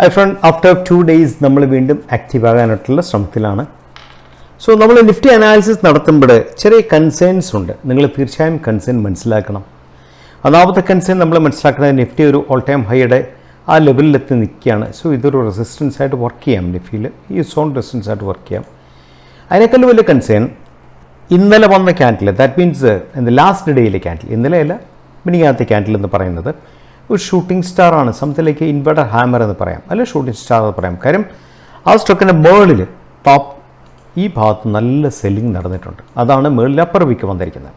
Hi friend, after 2 days നമ്മൾ വീണ്ടും active ആകാനായിട്ടുള്ള ശ്രമത്തിലാണ്. സോ നമ്മൾ നിഫ്റ്റി അനാലിസിസ് നടത്തുമ്പോൾ ചെറിയ കൺസേൺസ് ഉണ്ട്. നിങ്ങൾ തീർച്ചയായും കൺസേൺ മനസ്സിലാക്കണം. ഒന്നാമത്തെ കൺസേൺ നമ്മൾ മനസ്സിലാക്കുന്നത് നിഫ്റ്റി ഒരു ഓൾ ടൈം ഹൈയുടെ ആ ലെവലിലെത്തി നിൽക്കുകയാണ്. സോ ഇതൊരു റെസിസ്റ്റൻസ് ആയിട്ട് വർക്ക് ചെയ്യാം. നിഫ്റ്റിയിൽ ഈ സോൺ റെസിസ്റ്റൻസ് ആയിട്ട് വർക്ക് ചെയ്യാം. അതിനേക്കാൾ വലിയ കൺസേൺ ഇന്നലെ വന്ന ക്യാൻഡിൽ, ദാറ്റ് മീൻസ് ലാസ്റ്റ് ഡേയിലെ ക്യാൻഡിൽ, ഇന്നലെയല്ല മിനിങ്ങാത്ത ക്യാൻഡിൽ എന്ന് പറയുന്നത് ഒരു ഷൂട്ടിംഗ് സ്റ്റാർ ആണ്. സംതിങ് ഇൻവെർട്ടർ ഹാമർ എന്ന് പറയാം, അല്ലെ ഷൂട്ടിംഗ് സ്റ്റാർ എന്ന് പറയാം. കാര്യം ആ സ്റ്റോക്കിൻ്റെ മേളിൽ ടോപ്പ് ഈ ഭാഗത്ത് നല്ല സെല്ലിംഗ് നടന്നിട്ടുണ്ട്. അതാണ് മേളിൽ അപ്പർ വീക്ക് വന്നിരിക്കുന്നത്.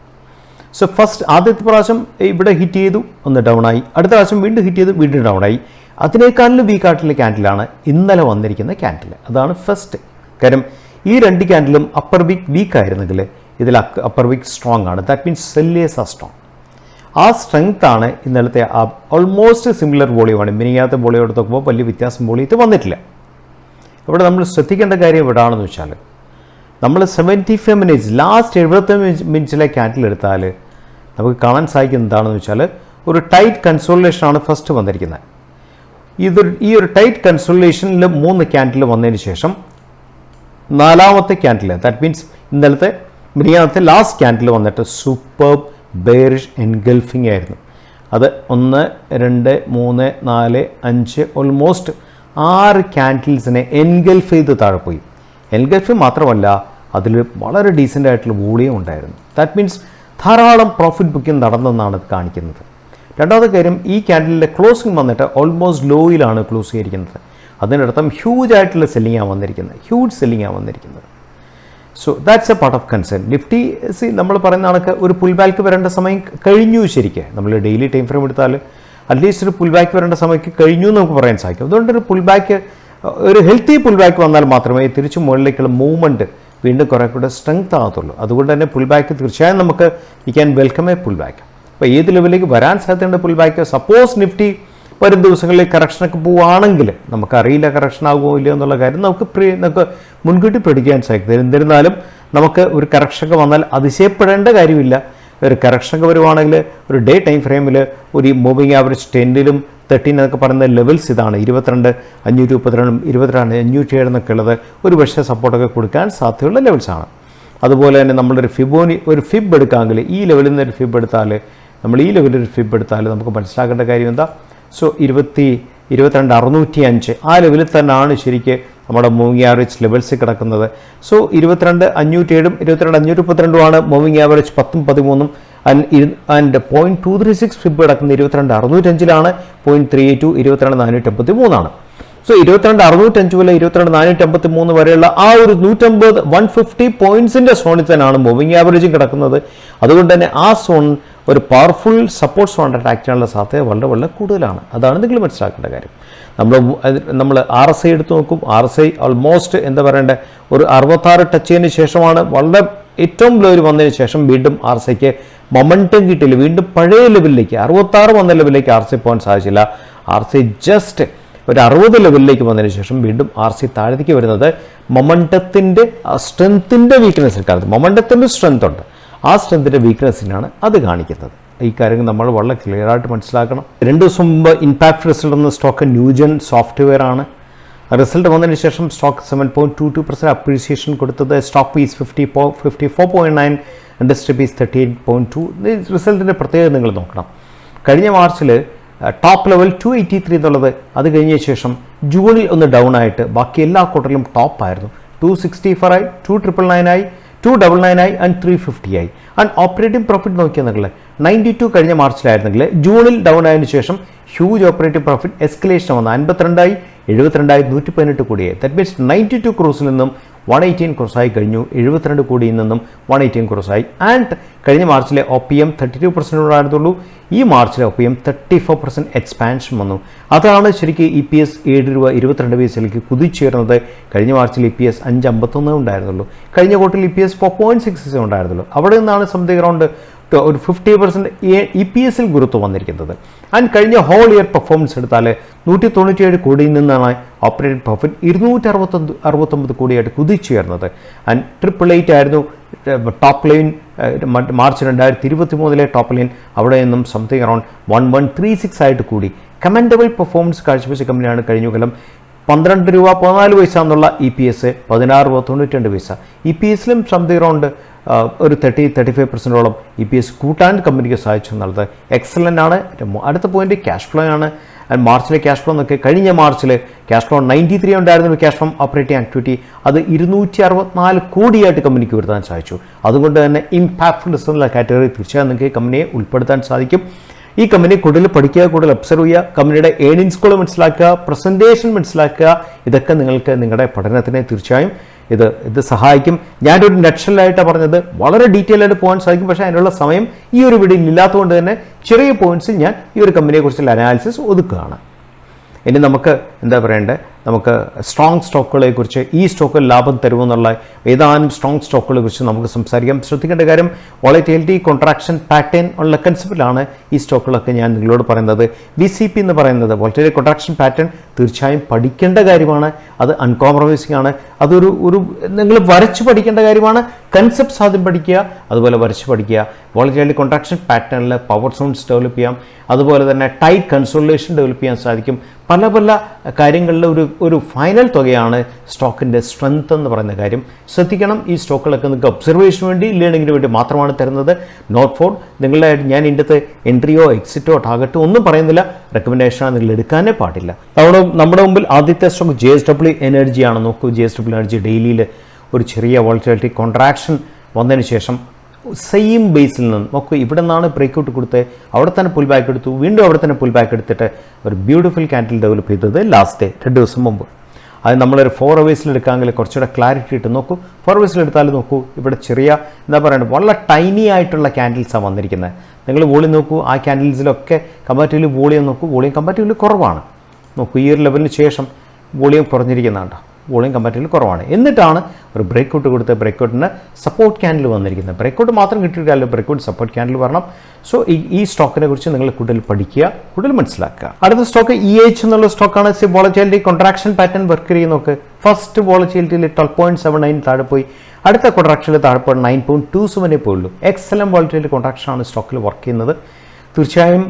സോ ഫസ്റ്റ് ആദ്യത്തെ പ്രാവശ്യം ഇവിടെ ഹിറ്റ് ചെയ്തു, ഒന്ന് ഡൗൺ ആയി. അടുത്ത പ്രാവശ്യം വീണ്ടും ഹിറ്റ് ചെയ്തു, വീണ്ടും ഡൗൺ ആയി. അതിനേക്കാളും വീക്കായിട്ടുള്ള ക്യാൻഡിലാണ് ഇന്നലെ വന്നിരിക്കുന്ന ക്യാൻഡിൽ. അതാണ് ഫസ്റ്റ്. കാര്യം ഈ രണ്ട് ക്യാൻഡിലും അപ്പർ വീക്ക് വീക്കായിരുന്നെങ്കിൽ ഇതിൽ അപ്പർ വീക്ക് സ്ട്രോങ് ആണ്. That means sellers are strong. ആ സ്ട്രെങ്ത് ആണ് ഇന്നലത്തെ ഓൾമോസ്റ്റ് സിമിലർ വോളിയമാണ്. മിനിങ്ങാത്ത വോളിയം എടുത്ത് നോക്കുമ്പോൾ വലിയ വ്യത്യാസം വോളിയത്ത് വന്നിട്ടില്ല. ഇവിടെ നമ്മൾ ശ്രദ്ധിക്കേണ്ട കാര്യം എവിടെയാണെന്ന് വെച്ചാൽ, നമ്മൾ 75 മിനിറ്റ്സ് ലാസ്റ്റ് 75 മിനിറ്റ്സിലെ ക്യാൻഡിൽ എടുത്താൽ നമുക്ക് കാണാൻ സാധിക്കുന്നത് എന്താണെന്ന് വെച്ചാൽ ഒരു ടൈറ്റ് കൺസോളിഡേഷനാണ് ഫസ്റ്റ് വന്നിരിക്കുന്നത്. ഈ ഒരു ടൈറ്റ് കൺസോളിഡേഷനിൽ 3 ക്യാൻഡിൽ വന്നതിന് ശേഷം നാലാമത്തെ ക്യാൻഡിൽ, ദാറ്റ് മീൻസ് ഇന്നലത്തെ മിനിങ്ങാത്തെ ലാസ്റ്റ് ക്യാൻഡിൽ വന്നിട്ട് സൂപ്പർ ബെയറിഷ് എൻഗൾഫിംഗ് ആയിരുന്നു. അത് 1, 2, 3, 4, 5 ഓൾമോസ്റ്റ് 6 ക്യാൻഡിൽസിനെ എൻഗൾഫ് ചെയ്ത് താഴെ പോയി. എൻഗൾഫ് മാത്രമല്ല, അതിൽ വളരെ ഡീസൻ്റ് ആയിട്ടുള്ള വോളിയം ഉണ്ടായിരുന്നു. ദാറ്റ് മീൻസ് ധാരാളം പ്രോഫിറ്റ് ബുക്കിംഗ് നടന്നെന്നാണ് ഇത് കാണിക്കുന്നത്. രണ്ടാമത്തെ കാര്യം, ഈ ക്യാൻഡിലിൻ്റെ ക്ലോസിംഗ് വന്നിട്ട് ഓൾമോസ്റ്റ് ലോയിലാണ് ക്ലോസ് ചെയ്തിരിക്കുന്നത്. അതിനർത്ഥം ഹ്യൂജ് ആയിട്ടുള്ള സെല്ലിങ്ങാണ് വന്നിരിക്കുന്നത്, ഹ്യൂജ് സെല്ലിങ്ങാണ് വന്നിരിക്കുന്നത്. So that's A part of concern. Nifty നമ്മൾ പറയുന്ന കണക്ക് ഒരു പുൾ ബാക്ക് വരേണ്ട സമയം കഴിഞ്ഞു. ശരിക്കും നമ്മൾ ഡെയിലി ടൈം ഫ്രെയിം എടുത്താൽ അറ്റ്ലീസ്റ്റ് ഒരു പുൾ ബാക്ക് വരേണ്ട സമയത്ത് കഴിഞ്ഞു എന്ന് നമുക്ക് പറയാൻ സാധിക്കും. അതുകൊണ്ടൊരു പുൾ ബാക്ക്, ഒരു ഹെൽത്തി പുൾ ബാക്ക് വന്നാൽ മാത്രമേ തിരിച്ചു മുകളിലേക്കുള്ള മൂവ്മെൻറ്റ് വീണ്ടും കുറേ കൂടെ സ്ട്രെങ്ത് ആകത്തുള്ളൂ. അതുകൊണ്ട് തന്നെ പുൾ ബാക്ക് തീർച്ചയായും നമുക്ക് we can welcome A pull back. അപ്പോൾ ഏത് ലെവലിലേക്ക് വരാൻ സാധ്യതയുണ്ട് പുൾ ബാക്ക്? സപ്പോസ് നിഫ്റ്റി വരും ദിവസങ്ങളിൽ കറക്ഷനൊക്കെ പോവുകയാണെങ്കിൽ, നമുക്കറിയില്ല കറക്ഷൻ ആകുമോ ഇല്ലയോ എന്നുള്ള കാര്യം, നമുക്ക് മുൻകൂട്ടി പ്രടിക്കാൻ സാധിക്കും. എന്നിരുന്നാലും നമുക്ക് ഒരു കറക്ഷനൊക്കെ വന്നാൽ അതിശയപ്പെടേണ്ട കാര്യമില്ല. ഒരു കറക്ഷനൊക്കെ വരുവാണെങ്കിൽ ഒരു ഡേ ടൈം ഫ്രെയിമിൽ ഒരു മൂവിങ് ആവറേജ് 10-ലും 13 എന്നൊക്കെ പറയുന്ന ലെവൽസ് ഇതാണ്. 22,532, 22,507 എന്നൊക്കെ ഉള്ളത് ഒരു പക്ഷേ സപ്പോർട്ടൊക്കെ കൊടുക്കാൻ സാധ്യതയുള്ള ലെവൽസാണ്. അതുപോലെ തന്നെ നമ്മളൊരു ഫിബ് എടുക്കാമെങ്കിൽ ഈ ലെവലിൽ നിന്ന് ഒരു ഫിബ് എടുത്താൽ, നമ്മൾ ഈ ലെവലിൽ ഒരു ഫിബ് എടുത്താൽ നമുക്ക് മനസ്സിലാക്കേണ്ട കാര്യം എന്താ? സോ 22,605 ആ ലെവലിൽ തന്നെയാണ് ശരിക്ക് നമ്മുടെ മൂവിങ് ആവറേജ് ലെവൽസ് കിടക്കുന്നത്. സോ 22,507ഉം 22,532ആണ് മൂവിങ് ആവറേജ് 10ഉം 13ഉം. ആൻഡ് 0.236 ഫിബ് കിടക്കുന്ന 22,605ലാണ്. 0.382 22,483 സോ 22,605 മുതൽ 22,483 വരെയുള്ള ആ ഒരു 150 പോയിന്റ്സിന്റെ സോണിൽ തന്നെയാണ് മൂവിങ് ആവറേജും കിടക്കുന്നത്. അതുകൊണ്ട് തന്നെ ആ സോൺ ഒരു പവർഫുൾ സപ്പോർട്ട് സോണായിട്ട് ആക്ട് ചെയ്യാനുള്ള സാധ്യത വളരെ വളരെ കൂടുതലാണ്. അതാണ് നിങ്ങൾ മനസ്സിലാക്കേണ്ട കാര്യം. നമ്മൾ RSI എടുത്തു നോക്കും. RSI ഓൾമോസ്റ്റ് എന്താ പറയണ്ടേ, ഒരു 66 ടച്ച് ചെയ്തതിന് ശേഷമാണ് വളരെ ഏറ്റവും ലോയിൽ വന്നതിന് ശേഷം വീണ്ടും RSIക്ക് മൊമെൻറ്റം കിട്ടിയില്ല. വീണ്ടും പഴയ ലെവലിലേക്ക് 66 വന്ന ലെവലിലേക്ക് RSI പോകാൻ സാധിച്ചില്ല. RSI ജസ്റ്റ് ഒരു 60 ലെവലിലേക്ക് വന്നതിന് ശേഷം വീണ്ടും RSI താഴേക്ക് വരുന്നത് മൊമെൻറ്റത്തിൻ്റെ സ്ട്രെങ്ത്തിൻ്റെ വീക്ക്നെസ്സിൽ കാരണം മൊമെൻറ്റത്തിൻ്റെ സ്ട്രെങ്ത് ഉണ്ട്, ആ സ്ട്രെങ്ത്തിൻ്റെ വീക്ക്നെസ്സിനാണ് അത് കാണിക്കുന്നത്. ഈ കാര്യങ്ങൾ നമ്മൾ വളരെ ക്ലിയർ ആയിട്ട് മനസ്സിലാക്കണം. 2 ദിവസം മുമ്പ് ഇമ്പാക്ട് റിസൾട്ട് വന്ന സ്റ്റോക്ക് ന്യൂജൻ സോഫ്റ്റ്വെയർ ആണ്. റിസൾട്ട് വന്നതിന് ശേഷം സ്റ്റോക്ക് 7.22% അപ്രീസിയേഷൻ കൊടുത്തത്. സ്റ്റോക്ക് പീസ് 54.9, ഇൻഡസ്ട്രി പീസ് 38.2. റിസൾട്ടിൻ്റെ പ്രത്യേകത നിങ്ങൾ നോക്കണം. കഴിഞ്ഞ മാർച്ചിൽ ടോപ്പ് ലെവൽ 283 എന്നുള്ളത്, അത് കഴിഞ്ഞ ശേഷം ജൂണിൽ ഒന്ന് ഡൗൺ ആയിട്ട് ബാക്കി എല്ലാ ക്വാർട്ടറിലും ടോപ്പായിരുന്നു. 264 ആയി, 299 ആയി, 299 ആയി, ആൻഡ് 350 ആയി. ആൻഡ് ഓപ്പറേറ്റിംഗ് പ്രോഫിറ്റ് നോക്കിയാൽ നിങ്ങൾ 92 കഴിഞ്ഞ മാർച്ചിലായിരുന്നെങ്കിൽ ജൂണിൽ ഡൗൺ ആയതിനു ശേഷം ഹ്യൂജ് ഓപ്പറേറ്റിംഗ് പ്രോഫിറ്റ് എസ്കലേഷൻ വന്ന് 52 ആയി, 72 ആയി, 118 കോടിയായി. ദാറ്റ് മീൻസ് 92 ക്രോസിൽ നിന്നും 118 ക്രോസായി കഴിഞ്ഞു. 72 കോടിയിൽ നിന്നും 118 ക്രോസായി. ആൻഡ് കഴിഞ്ഞ മാർച്ചിലെ OPM 32% ഉണ്ടായിരുന്നുള്ളൂ. ഈ മാർച്ചിലെ OPM 34% എക്സ്പാൻഷൻ വന്നു. അതാണ് ശരിക്കും EPS 7.22 കുതിച്ചുയർന്നത്. കഴിഞ്ഞ മാർച്ചിൽ EPS 5.51 ഉണ്ടായിരുന്നുള്ളൂ. കഴിഞ്ഞ ക്വാർട്ടറിൽ EPS 4.66 ഉണ്ടായിരുന്നുള്ളൂ. അവിടെ നിന്നാണ് സംതിങ് അറൗണ്ട് ഒരു 50% EPS-ൽ ഗ്രോത്ത് വന്നിരിക്കുന്നത്. ആൻഡ് കഴിഞ്ഞ ഹോൾ ഇയർ പെർഫോമൻസ് എടുത്താൽ 197 കോടിയിൽ നിന്നാണ് ഓപ്പറേറ്റിംഗ് പ്രോഫിറ്റ് 269 കോടിയായിട്ട് കുതിച്ചുയർന്നത്. ആൻഡ് 888 ആയിരുന്നു top line. March 2023 top line അവിടെ നിന്നും സംതിങ് അറൗണ്ട് 1136 ആയിട്ട് കൂടി. കമൻഡബിൾ പെർഫോമൻസ് കാഴ്ചവെച്ച കമ്പനിയാണ്. കഴിഞ്ഞ കൊല്ലം 12 രൂപ 14 പൈസ എന്നുള്ള EPS 16 രൂപ 92 പൈസ. EPSലും സംതിങ് അറൗണ്ട് ഒരു 30-35% EPS കൂട്ടാൻ കമ്പനിക്ക് സാധിച്ചു എന്നുള്ളത് എക്സലൻ്റ് ആണ്. അടുത്ത പോയിന്റ് ക്യാഷ് ഫ്ലോ ആണ്. മാർച്ചിലെ ക്യാഷ് ഫ്ലോ എന്നൊക്കെ കഴിഞ്ഞ മാർച്ചിൽ ക്യാഷ് ഫ്ലോ 93 ഉണ്ടായിരുന്നു. ക്യാഷ് ഫ്രം ഓപ്പറേറ്റിംഗ് ആക്ടിവിറ്റി അത് 264 കോടിയായിട്ട് കമ്പനിക്ക് വരുത്താൻ സാധിച്ചു. അതുകൊണ്ട് തന്നെ ഇമ്പാക്ട്ഫുൾ എന്നുള്ള കാറ്റഗറി തീർച്ചയായും നിങ്ങൾക്ക് കമ്പനിയെ ഉൾപ്പെടുത്താൻ സാധിക്കും. ഈ കമ്പനി കൂടുതൽ പഠിക്കുക, കൂടുതൽ ഒബ്സർവ് ചെയ്യുക, കമ്പനിയുടെ ഏണിങ്സുകൾ മനസ്സിലാക്കുക, പ്രസൻറ്റേഷൻ മനസ്സിലാക്കുക. ഇതൊക്കെ നിങ്ങൾക്ക് നിങ്ങളുടെ പഠനത്തിനെ തീർച്ചയായും ഇത് സഹായിക്കും. ഞാനൊരു നട്ഷലായിട്ടാണ് പറഞ്ഞത്, വളരെ ഡീറ്റെയിൽ ആയിട്ട് പോകാൻ സാധിക്കും. പക്ഷേ അതിനുള്ള സമയം ഈ ഒരു വീഡിയോയിൽ ഇല്ലാത്തതുകൊണ്ട് തന്നെ ചെറിയ പോയിന്റ്സ് ഞാൻ ഈ ഒരു കമ്പനിയെക്കുറിച്ചുള്ള അനാലിസിസ് ഒതുക്കുകയാണ്. ഇനി നമുക്ക് എന്താ പറയേണ്ടത്, നമുക്ക് സ്ട്രോങ് സ്റ്റോക്കുകളെ കുറിച്ച്, ഈ സ്റ്റോക്കുകൾ ലാഭം തരുമെന്നുള്ള ഏതാനും സ്ട്രോങ് സ്റ്റോക്കുകളെ കുറിച്ച് നമുക്ക് സംസാരിക്കാം. ശ്രദ്ധിക്കേണ്ട കാര്യം വോളറ്റിലിറ്റി കോൺട്രാക്ഷൻ പാറ്റേൺ ഉള്ള കൺസെപ്റ്റിലാണ് ഈ സ്റ്റോക്കുകളൊക്കെ ഞാൻ നിങ്ങളോട് പറയുന്നത്. VCP എന്ന് പറയുന്നത് വോളറ്റിലിറ്റി കോൺട്രാക്ഷൻ പാറ്റേൺ തീർച്ചയായും പഠിക്കേണ്ട കാര്യമാണ്. അത് അൺകോംപ്രമൈസിംഗ് ആണ്. അതൊരു നിങ്ങൾ വരച്ച് പഠിക്കേണ്ട കാര്യമാണ്. കൺസെപ്റ്റ്സ് ആദ്യം പഠിക്കുക, അതുപോലെ വരച്ച് പഠിക്കുക. വോളറ്റിലിറ്റി കോൺട്രാക്ഷൻ പാറ്റേണിൽ പവർ സോൺസ് ഡെവലപ്പ് ചെയ്യാം, അതുപോലെ തന്നെ ടൈറ്റ് കൺസോളിഡേഷൻ ഡെവലപ്പ് ചെയ്യാൻ സാധിക്കും. പല കാര്യങ്ങളിൽ ഒരു ഫൈനൽ തുകയാണ് സ്റ്റോക്കിൻ്റെ സ്ട്രെങ്ത് എന്ന് പറയുന്ന കാര്യം ശ്രദ്ധിക്കണം. ഈ സ്റ്റോക്കുകളൊക്കെ നിങ്ങൾക്ക് ഒബ്സർവേഷന് വേണ്ടി, ലേണിങ്ങിന് വേണ്ടി മാത്രമാണ് തരുന്നത്. നോട്ട് ഫോർ നിങ്ങളുടെ ഞാൻ ഇതിൻ്റെ അകത്ത് എൻട്രിയോ എക്സിറ്റോ ടാർഗറ്റോ ഒന്നും പറയുന്നില്ല. റെക്കമെൻഡേഷനാണ്, നിങ്ങൾ എടുക്കാനേ പാടില്ല. നമ്മുടെ മുമ്പിൽ ആദ്യത്തെ സ്റ്റോക്ക് JSW എനർജിയാണ്. നോക്കൂ, JSW എനർജി ഡെയിലിയിൽ ഒരു ചെറിയ വോളറ്റിലിറ്റി കോൺട്രാക്ഷൻ വന്നതിന് ശേഷം സെയിം ബേസിൽ നിന്ന് നോക്കൂ, ഇവിടെ നിന്നാണ് ബ്രേക്ക് ഔട്ട് കൊടുത്ത് അവിടെ തന്നെ പുൾ ബാക്ക് എടുത്തു, വീണ്ടും അവിടെ തന്നെ പുൾ ബാക്ക് എടുത്തിട്ട് ഒരു ബ്യൂട്ടിഫുൾ ക്യാൻഡിൽ ഡെവലപ്പ് ചെയ്തത് ലാസ്റ്റ് 2 ദിവസം മുമ്പ്. അത് നമ്മളൊരു 4 അവേഴ്സിൽ എടുക്കാമെങ്കിൽ കുറച്ചുകൂടെ ക്ലാരിറ്റി ഇട്ട് നോക്കൂ. 4 അവേഴ്സിൽ എടുത്താലും നോക്കൂ, ഇവിടെ ചെറിയ എന്താ പറയുക വളരെ ടൈനി ആയിട്ടുള്ള ക്യാൻഡിൽസാണ് വന്നിരിക്കുന്നത്. നിങ്ങൾ വോളിയം നോക്കൂ, ആ ക്യാൻഡിൽസിലൊക്കെ കമ്പാരിറ്റീവ്ലി വോളിയം നോക്കൂ, വോളിയം കമ്പാരിറ്റീവ്ലി കുറവാണ്. നോക്കൂ, ഈ ഒരു ലെവലിന് ശേഷം വോളിയം കുറഞ്ഞിരിക്കുന്നുണ്ടോ, വോളിയം കമ്പാരിറ്റീവ്ലി കുറവാണ്. എന്നിട്ടാണ് ഒരു ബ്രേക്ക് ഔട്ട് കൊടുത്ത് ബ്രേക്ക് ഔട്ടിന് സപ്പോർട്ട് ക്യാൻഡിൽ വന്നിരിക്കുന്നത്. ബ്രേക്ക് ഔട്ട് മാത്രം കിട്ടിയിട്ടില്ല, ബ്രേക്ക് ഔട്ട് സപ്പോർട്ട് ക്യാൻഡിൽ വരണം. സോ ഈ സ്റ്റോക്കിനെ കുറിച്ച് നിങ്ങൾ കൂടുതൽ പഠിക്കുക, കൂടുതൽ മനസ്സിലാക്കുക. അടുത്ത സ്റ്റോക്ക് EH എന്നുള്ള സ്റ്റോക്കാണ്. വോളറ്റിലിറ്റി കോൺട്രാക്ഷൻ പാറ്റേൺ വർക്ക് ചെയ്യുന്ന നോക്ക്. ഫസ്റ്റ് വോളറ്റിലിറ്റിയിൽ 12.79 താഴെ പോയി, അടുത്ത കോൺട്രാക്ഷനിൽ താഴെ പോയി 9.27 പോയുള്ളൂ. എക്സലന്റ് വോളറ്റിലിറ്റി കോൺട്രാക്ഷനാണ് സ്റ്റോക്കിൽ വർക്ക് ചെയ്യുന്നത്. തീർച്ചയായും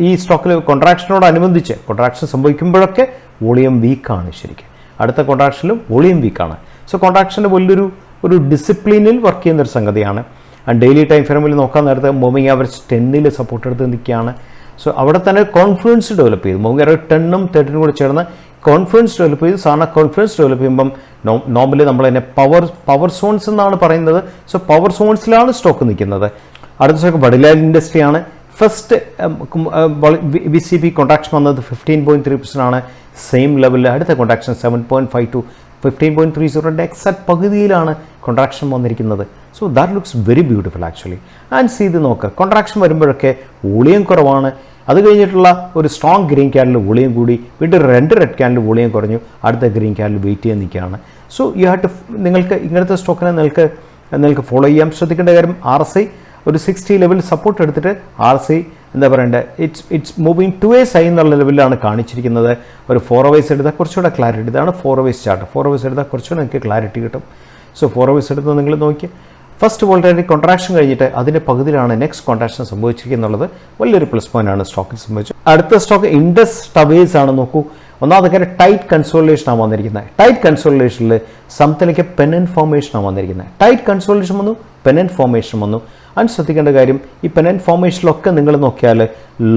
ഈ സ്റ്റോക്കിൽ കോൺട്രാക്ഷനോടനുബന്ധിച്ച് കോൺട്രാക്ഷൻ സംഭവിക്കുമ്പോഴൊക്കെ വോളിയം വീക്കാണ്. ശരിക്കും അടുത്ത കോൺട്രാക്ഷനിലും വോളിയം വീക്കാണ്. സോ കോൺട്രാക്ഷൻ്റെ വലിയൊരു ഡിസിപ്ലിനിൽ വർക്ക് ചെയ്യുന്നൊരു സംഗതിയാണ്. ഡെയിലി ടൈം ഫ്രെയിമിൽ നോക്കാൻ നേരത്തെ മൂവിങ് ആവറേജ് 10 സപ്പോർട്ട് എടുത്ത് നിൽക്കുകയാണ്. സോ അവിടെ തന്നെ കോൺഫിഡൻസ് ഡെവലപ്പ് ചെയ്തു. മൂവിങ് ആവറേജ് 10ഉം 13ഉം കൂടെ ചേർന്ന് കോൺഫിഡൻസ് ഡെവലപ്പ് ചെയ്തു. സാധാരണ കോൺഫിഡൻസ് ഡെവലപ്പ് ചെയ്യുമ്പം നോർമലി നമ്മൾ തന്നെ പവർ സോൺസ് എന്നാണ് പറയുന്നത്. സോ പവർ സോൺസിലാണ് സ്റ്റോക്ക് നിൽക്കുന്നത്. അടുത്ത സ്റ്റോക്ക് വടിലാൽ ഇൻഡസ്ട്രിയാണ്. ഫസ്റ്റ് VCP കോൺട്രാക്ഷൻ വന്നത് 15.3% ആണ്. സെയിം ലെവലിൽ അടുത്ത കോൺട്രാക്ഷൻ 7.5 to 15.30 എക്സാക്ട് പകുതിയിലാണ് കോൺട്രാക്ഷൻ വന്നിരിക്കുന്നത്. So that looks very beautiful actually. And ചെയ്ത് നോക്കുക, കോൺട്രാക്ഷൻ വരുമ്പോഴൊക്കെ വോളിയം കുറവാണ്. അത് കഴിഞ്ഞിട്ടുള്ള ഒരു സ്ട്രോങ് ഗ്രീൻ ക്യാൻഡിൽ വോളിയം കൂടി, വീണ്ടും 2 റെഡ് ക്യാൻഡിൽ വോളിയം കുറഞ്ഞു, അടുത്ത ഗ്രീൻ ക്യാൻഡിൽ വെയിറ്റ് ചെയ്യാൻ നിൽക്കുകയാണ്. സോ യു ഹാവ് ടു നിങ്ങൾക്ക് ഇങ്ങനത്തെ സ്റ്റോക്കിനെ നിങ്ങൾക്ക് ഫോളോ ചെയ്യാൻ ശ്രദ്ധിക്കേണ്ട കാര്യം RSI ഒരു 60 ലെവൽ സപ്പോർട്ട് എടുത്തിട്ട് RSI എന്താ പറയേണ്ടത്, ഇറ്റ്സ് മൂവിങ് 2 സൈൻ എന്നുള്ള ലെവലിലാണ് കാണിച്ചിരിക്കുന്നത്. ഒരു 4 അവേഴ്സ് എടുത്താൽ കുറച്ചുകൂടെ ക്ലാരിറ്റി, ഇതാണ് 4 അവേഴ്സ് ചാർട്ട്. 4 അവേഴ്സ് എടുത്താൽ കുറച്ചുകൂടെ നിങ്ങൾക്ക് ക്ലാരിറ്റി കിട്ടും. സോ 4 അവേഴ്സ് എടുത്ത് നിങ്ങൾ നോക്കി, ഫസ്റ്റ് വോൾട്ടേജ് കോൺട്രാക്ഷൻ കഴിഞ്ഞിട്ട് അതിൻ്റെ പകുതിയിലാണ് നെക്സ്റ്റ് കോൺട്രാക്ഷൻ സംഭവിച്ചിരിക്കുന്നുള്ളത് വലിയൊരു പ്ലസ് പോയിന്റ് ആണ് സ്റ്റോക്കിൽ സംഭവിച്ചത്. അടുത്ത സ്റ്റോക്ക് ഇൻഡസ് ടവേഴ്സ് ആണ്. നോക്കൂ, ഒന്നാമത്തെ കാര്യം ടൈറ്റ് കൺസോളിഡേഷനാണ് വന്നിരിക്കുന്നത്. ടൈറ്റ് കൺസോളിഡേഷനിൽ സംത്തിലേക്ക് പെനന്റ് ഫോർമേഷനാണ് വന്നിരിക്കുന്നത്. ടൈറ്റ് കൺസോളിഡേഷൻ വന്നു, പെനന്റ് ഫോർമേഷൻ വന്നു. അത് ശ്രദ്ധിക്കേണ്ട കാര്യം, ഈ പെനന്റ് ഫോർമേഷനിലൊക്കെ നിങ്ങൾ നോക്കിയാൽ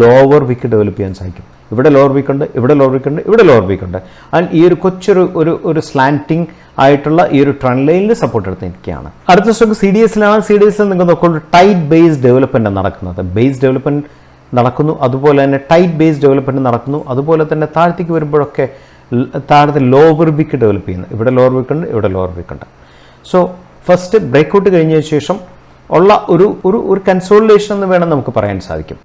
ലോവർ വീക്ക് ഡെവലപ്പ് ചെയ്യാൻ സാധിക്കും. ഇവിടെ ലോവർ വീക്ക് ഉണ്ട്, ഇവിടെ ലോവർ വീക്ക് ഉണ്ട്, ഇവിടെ ലോവർ വീക്ക് ഉണ്ട്. ആൻഡ് ഈ ഒരു കൊച്ചൊരു സ്ലാൻറ്റിംഗ് ആയിട്ടുള്ള ഈ ഒരു ട്രെൻഡ് ലൈനിൽ സപ്പോർട്ട് എടുത്ത് നിൽക്കുകയാണ്. അടുത്ത സ്റ്റോക്ക് CDSലാണ്. CDSൽ നിങ്ങൾ നോക്കുമ്പോൾ ടൈറ്റ് ബേസ് ഡെവലപ്മെൻറ്റ് നടക്കുന്നത്. ബേസ് ഡെവലപ്മെൻറ്റ് നടക്കുന്നു, അതുപോലെ തന്നെ ടൈറ്റ് ബേസ് ഡെവലപ്മെൻറ്റ് നടക്കുന്നു. അതുപോലെ തന്നെ താഴത്തേക്ക് വരുമ്പോഴൊക്കെ താഴത്തെ ലോവർ വീക്ക് ഡെവലപ്പ് ചെയ്യുന്നു. ഇവിടെ ലോവർ വീക്ക് ഉണ്ട്, ഇവിടെ ലോവർ വീക്ക് ഉണ്ട്. സോ ഫസ്റ്റ് ബ്രേക്ക് ഔട്ട് കഴിഞ്ഞതിന് ശേഷം ഉള്ള ഒരു കൺസോളിഡേഷൻ എന്ന് വേണം നമുക്ക് പറയാൻ സാധിക്കും.